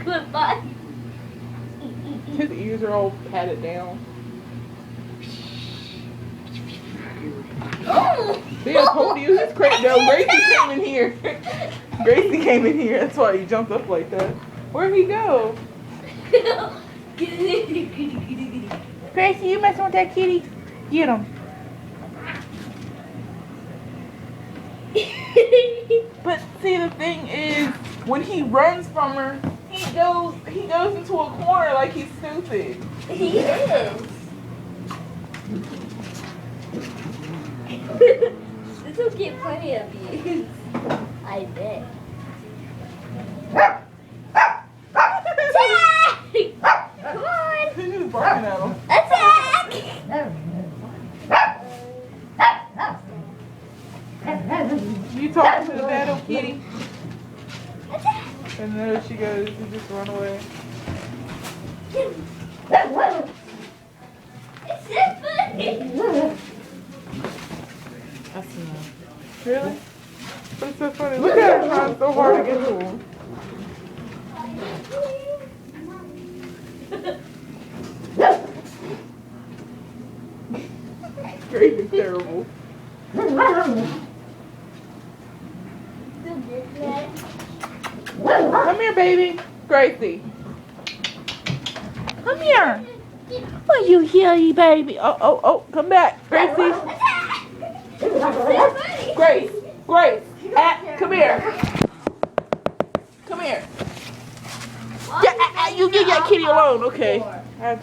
Goodbye. His ears are all patted down. Oh! See, I told you he's crazy. No, Gracie came in here. Gracie came in here. That's why he jumped up like that. Where'd he go? Gracie, you messing with that kitty? Get him. But see, the thing is, when he runs from her, he goes into a corner like he's stupid. He is. This will get plenty of you. I bet. Come on. He's just barking at him. Attack! You talking to the battle kitty? Attack! And there she goes. She just run away. It's so funny. That's enough. Really? What's so funny? Look at her trying so hard to get to him. Gracie's terrible. Come here, baby. Gracie. Come here. Are you here, baby? Oh, come back. Gracie. Grace. Come here. Come here. Yeah, you get that kitty alone. Okay. I have to